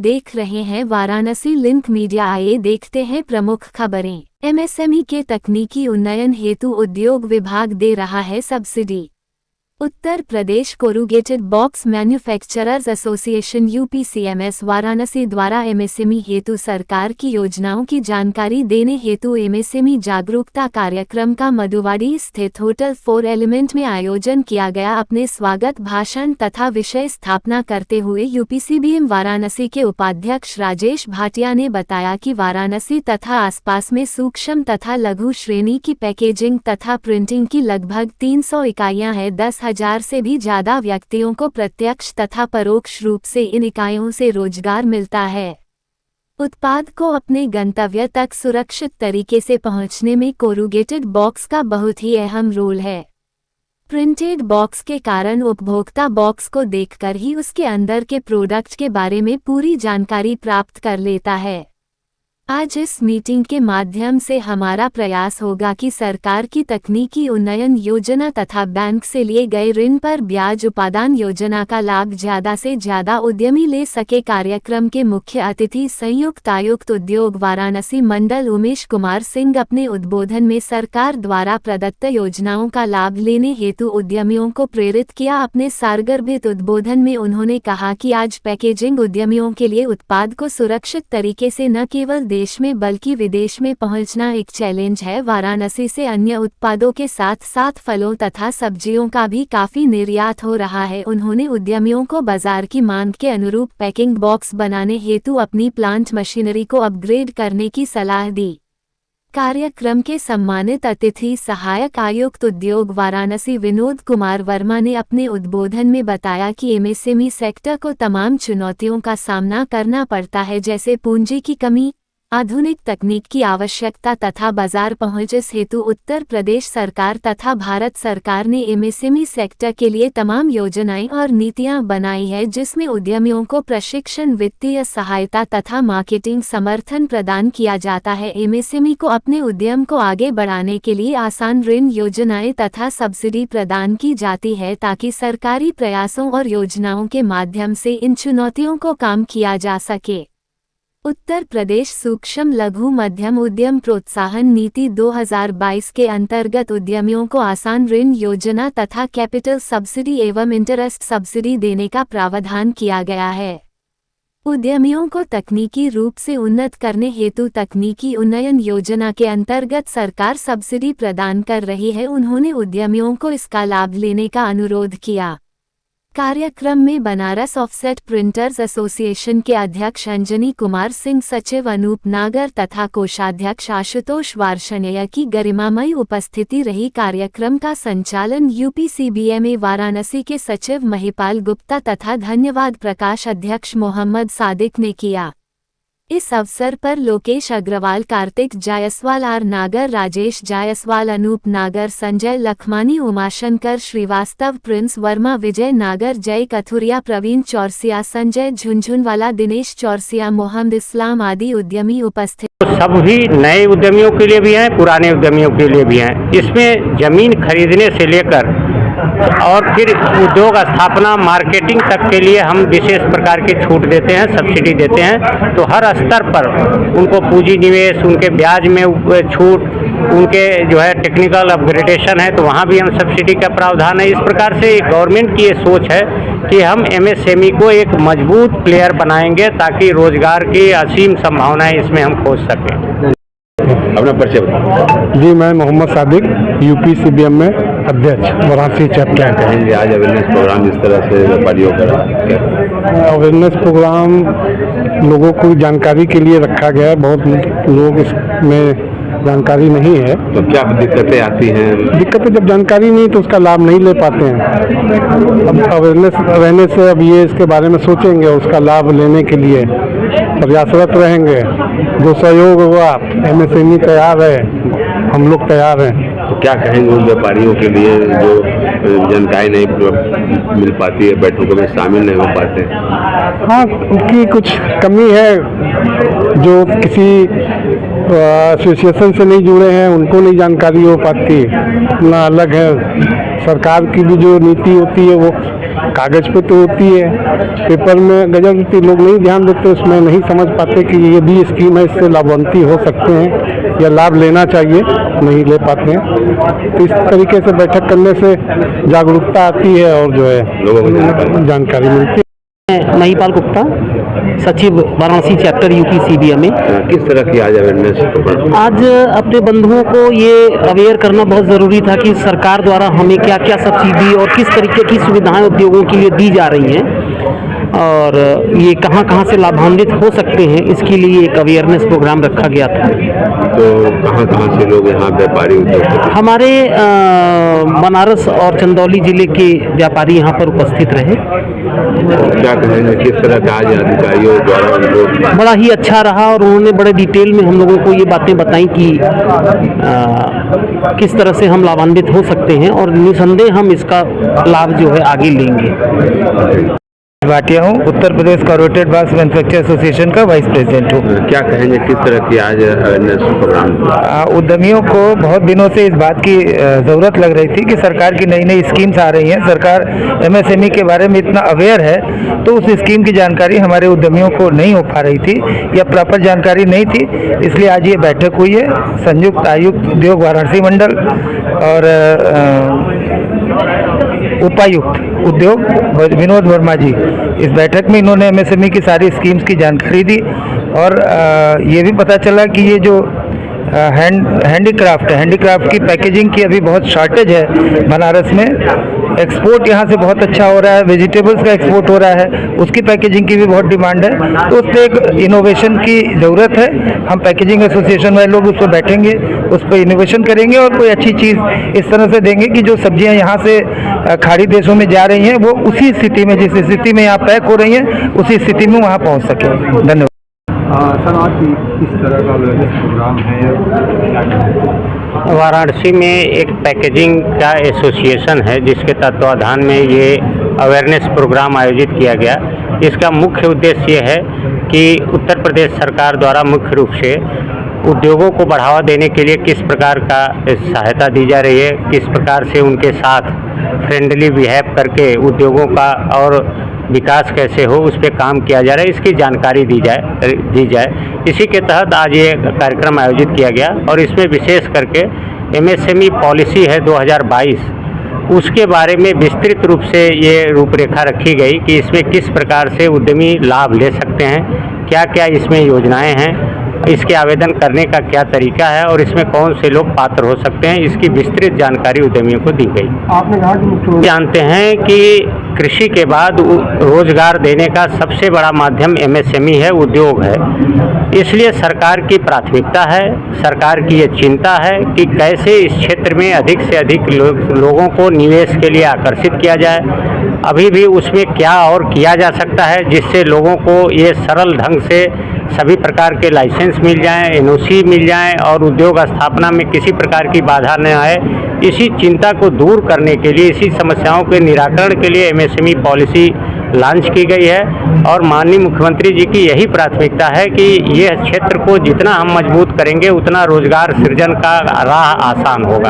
देख रहे हैं वाराणसी लिंक मीडिया। आइए देखते हैं प्रमुख खबरें। एमएसएमई के तकनीकी उन्नयन हेतु उद्योग विभाग दे रहा है subsidy. Uttar Pradesh corrugated box manufacturers association UPCMS Varanasi द्वारा एमएसएमई हेतु सरकार की योजनाओं की जानकारी देने हेतु एमएसएमई जागरूकता कार्यक्रम का मधुवाड़ी स्थित होटल 4 एलिमेंट में आयोजन किया गया। अपने स्वागत भाषण तथा विषय स्थापना करते हुए यूपीसीबीएम वाराणसी के उपाध्यक्ष राजेश भाटिया ने बताया कि वाराणसी तथा आसपास में सूक्ष्म तथा लघु श्रेणी की पैकेजिंग तथा प्रिंटिंग की लगभग 300 इकाइयां हैं। 10,000 से भी ज्यादा व्यक्तियों को प्रत्यक्ष तथा परोक्ष रूप से इन इकाइयों से रोजगार मिलता है। उत्पाद को अपने गंतव्य तक सुरक्षित तरीके से पहुंचने में कोरुगेटेड बॉक्स का बहुत ही अहम रोल है। प्रिंटेड बॉक्स के कारण उपभोक्ता बॉक्स को देखकर ही उसके अंदर के प्रोडक्ट के बारे में पूरी जानकारी प्राप्त कर लेता है। आज इस मीटिंग के माध्यम से हमारा प्रयास होगा कि सरकार की तकनीकी उन्नयन योजना तथा बैंक से लिए गए ऋण पर ब्याज उपादान योजना का लाभ ज्यादा से ज्यादा उद्यमी ले सके। कार्यक्रम के मुख्य अतिथि संयुक्त आयुक्त उद्योग वाराणसी मंडल उमेश कुमार सिंह अपने उद्बोधन में सरकार द्वारा प्रदत्त योजनाओं का लाभ लेने हेतु उद्यमियों को प्रेरित किया। अपने सारगर्भित उद्बोधन में उन्होंने कहा कि आज पैकेजिंग उद्यमियों के लिए उत्पाद को सुरक्षित तरीके से न केवल देश में बल्कि विदेश में पहुंचना एक चैलेंज है। वाराणसी से अन्य उत्पादों के साथ साथ फलों तथा सब्जियों का भी काफी निर्यात हो रहा है। उन्होंने उद्यमियों को बाजार की मांग के अनुरूप पैकिंग बॉक्स बनाने हेतु अपनी प्लांट मशीनरी को अपग्रेड करने की सलाह दी। कार्यक्रम के सम्मानित अतिथि सहायक आयुक्त उद्योग वाराणसी विनोद कुमार वर्मा ने अपने उद्बोधन में बताया कि एमएसएमई सेक्टर को तमाम चुनौतियों का सामना करना पड़ता है, जैसे पूंजी की कमी, आधुनिक तकनीक की आवश्यकता तथा बाजार पहुंच। इस हेतु उत्तर प्रदेश सरकार तथा भारत सरकार ने एमएसएमई सेक्टर के लिए तमाम योजनाएं और नीतियां बनाई है, जिसमें उद्यमियों को प्रशिक्षण, वित्तीय सहायता तथा मार्केटिंग समर्थन प्रदान किया जाता है। एमएसएमई को अपने उद्यम को आगे बढ़ाने के लिए आसान ऋण योजनाएं तथा सब्सिडी प्रदान की जाती है, ताकि सरकारी प्रयासों और योजनाओं के माध्यम से इन चुनौतियों को कम किया जा सके। उत्तर प्रदेश सूक्ष्म लघु मध्यम उद्यम प्रोत्साहन नीति 2022 के अंतर्गत उद्यमियों को आसान ऋण योजना तथा कैपिटल सब्सिडी एवं इंटरेस्ट सब्सिडी देने का प्रावधान किया गया है। उद्यमियों को तकनीकी रूप से उन्नत करने हेतु तकनीकी उन्नयन योजना के अंतर्गत सरकार सब्सिडी प्रदान कर रही है। उन्होंने उद्यमियों को इसका लाभ लेने का अनुरोध किया। कार्यक्रम में बनारस ऑफसेट प्रिंटर्स एसोसिएशन के अध्यक्ष अंजनी कुमार सिंह, सचिव अनूप नागर तथा कोषाध्यक्ष आशुतोष वार्षणेय की गरिमामयी उपस्थिति रही। कार्यक्रम का संचालन यूपीसीबीएमए वाराणसी के सचिव महिपाल गुप्ता तथा धन्यवाद प्रकाश अध्यक्ष मोहम्मद सादिक ने किया। इस अवसर पर लोकेश अग्रवाल, कार्तिक जायसवाल, आर नागर, राजेश जायसवाल, अनूप नागर, संजय लखमानी, उमाशंकर श्रीवास्तव, प्रिंस वर्मा, विजय नागर, जय कथुरिया, प्रवीण चौरसिया, संजय झुंझुनवाला, दिनेश चौरसिया, मोहम्मद इस्लाम आदि उद्यमी उपस्थित। सभी नए उद्यमियों के लिए भी हैं, पुराने उद्यमियों के लिए भी हैं। इसमें जमीन खरीदने से लेकर और फिर उद्योग स्थापना, मार्केटिंग तक के लिए हम विशेष प्रकार की छूट देते हैं, सब्सिडी देते हैं। तो हर स्तर पर उनको पूंजी निवेश, उनके ब्याज में छूट, उनके जो है टेक्निकल अपग्रेडेशन है, तो वहाँ भी हम सब्सिडी का प्रावधान है। इस प्रकार से गवर्नमेंट की ये सोच है कि हम एमएसएमई को एक मजबूत प्लेयर बनाएंगे, ताकि रोजगार की असीम संभावनाएं इसमें हम खोज सकें। अपना परिचय बताएं। जी, मैं मोहम्मद सादिक, यूपीसीबीएम में अध्यक्ष वाराणसी चैप्टर। क्या कहेंगे आज अवेयरनेस प्रोग्राम इस तरह से व्यापारियों का? अवेयरनेस प्रोग्राम लोगों को जानकारी के लिए रखा गया है। बहुत लोग इसमें जानकारी नहीं है, तो क्या दिक्कतें आती हैं? दिक्कतें जब जानकारी नहीं तो उसका लाभ नहीं ले पाते हैं। अब अवेयरनेस रहने से अब ये इसके बारे में सोचेंगे, उसका लाभ लेने के लिए प्रयासरत रहेंगे। जो सहयोग होगा, एमएसएमई तैयार है, हम लोग तैयार हैं। तो क्या कहेंगे उन व्यापारियों के लिए जो जानकारी नहीं मिल पाती है, बैठकों में शामिल नहीं हो पाते? हाँ, उनकी कुछ कमी है। जो किसी एसोसिएशन से नहीं जुड़े हैं, उनको नहीं जानकारी हो पाती, अपना अलग है। सरकार की भी जो नीति होती है वो कागज पे तो होती है, पेपर में गजब होती, लोग नहीं ध्यान देते उसमें, नहीं समझ पाते कि ये भी स्कीम है, इससे लाभान्वित हो सकते हैं या लाभ लेना चाहिए, नहीं ले पाते हैं। तो इस तरीके से बैठक करने से जागरूकता आती है और जो है लोगों को जानकारी मिलती है। महिपाल गुप्ता, सचिव वाराणसी चैप्टर यूपी CBA में। किस तरह की आज अवेयरनेस? आज अपने बंधुओं को ये अवेयर करना बहुत ज़रूरी था कि सरकार द्वारा हमें क्या क्या सब्सिडी और किस तरीके की सुविधाएं उद्योगों के लिए दी जा रही हैं और ये कहां कहां से लाभान्वित हो सकते हैं, इसके लिए एक अवेयरनेस प्रोग्राम रखा गया था। तो कहाँ से लोग यहाँ व्यापारी उद्योग? हमारे बनारस और चंदौली जिले के व्यापारी यहाँ पर उपस्थित रहे। क्या कहेंगे, किस तरह का आज अधिकारियों द्वारा उनको? बड़ा ही अच्छा रहा और उन्होंने बड़े डिटेल में हम लोगों को ये बातें बताई कि किस तरह से हम लाभान्वित हो सकते हैं और निसंदेह हम इसका लाभ जो है आगे लेंगे। भाटिया हूँ, उत्तर प्रदेश कॉर्पोरेटेड बास मैन्युफैक्चर एसोसिएशन का वाइस प्रेसिडेंट हूँ। क्या कहेंगे, किस तरह की आज अवेयरनेस प्रोग्राम? उद्यमियों को बहुत दिनों से इस बात की ज़रूरत लग रही थी कि सरकार की नई नई स्कीम्स आ रही हैं, सरकार MSME के बारे में इतना अवेयर है, तो उस स्कीम की जानकारी हमारे उद्यमियों को नहीं हो पा रही थी या प्रॉपर जानकारी नहीं थी, इसलिए आज ये बैठक हुई है। संयुक्त आयुक्त उद्योग वाराणसी मंडल और उपायुक्त उद्योग विनोद वर्मा जी, इस बैठक में इन्होंने MSME की सारी स्कीम्स की जानकारी दी और ये भी पता चला कि ये जो हैंडीक्राफ्ट की पैकेजिंग की अभी बहुत शॉर्टेज है बनारस में। एक्सपोर्ट यहाँ से बहुत अच्छा हो रहा है, वेजिटेबल्स का एक्सपोर्ट हो रहा है, उसकी पैकेजिंग की भी बहुत डिमांड है, तो उस पर एक इनोवेशन की ज़रूरत है। हम पैकेजिंग एसोसिएशन वाले लोग उस पर बैठेंगे, उस पर इनोवेशन करेंगे और कोई अच्छी चीज़ इस तरह से देंगे कि जो सब्जियाँ यहाँ से खाड़ी देशों में जा रही हैं वो उसी स्थिति में, जिस स्थिति में यहाँ पैक हो रही हैं, उसी स्थिति में वहाँ पहुँच सकें। धन्यवाद। सर, आज किस तरह का प्रोग्राम है? वाराणसी में एक पैकेजिंग का एसोसिएशन है जिसके तत्वाधान में ये अवेयरनेस प्रोग्राम आयोजित किया गया। इसका मुख्य उद्देश्य ये है कि उत्तर प्रदेश सरकार द्वारा मुख्य रूप से उद्योगों को बढ़ावा देने के लिए किस प्रकार का सहायता दी जा रही है, किस प्रकार से उनके साथ फ्रेंडली बिहेव करके उद्योगों का और विकास कैसे हो उस पर काम किया जा रहा है, इसकी जानकारी दी जाए। इसी के तहत आज ये कार्यक्रम आयोजित किया गया और इसमें विशेष करके MSME पॉलिसी है 2022, उसके बारे में विस्तृत रूप से ये रूपरेखा रखी गई कि इसमें किस प्रकार से उद्यमी लाभ ले सकते हैं, क्या क्या इसमें योजनाएं हैं, इसके आवेदन करने का क्या तरीका है और इसमें कौन से लोग पात्र हो सकते हैं, इसकी विस्तृत जानकारी उद्यमियों को दी गई। आपने कहा कि जानते हैं कि कृषि के बाद रोजगार देने का सबसे बड़ा माध्यम MSME है, उद्योग है। इसलिए सरकार की प्राथमिकता है, सरकार की ये चिंता है कि कैसे इस क्षेत्र में अधिक से अधिक लोगों को निवेश के लिए आकर्षित किया जाए। अभी भी उसमें क्या और किया जा सकता है जिससे लोगों को ये सरल ढंग से सभी प्रकार के लाइसेंस मिल जाएं, NOC मिल जाएं और उद्योग स्थापना में किसी प्रकार की बाधा न आए। इसी चिंता को दूर करने के लिए, इसी समस्याओं के निराकरण के लिए MSME पॉलिसी लॉन्च की गई है और माननीय मुख्यमंत्री जी की यही प्राथमिकता है कि यह क्षेत्र को जितना हम मजबूत करेंगे उतना रोजगार सृजन का राह आसान होगा।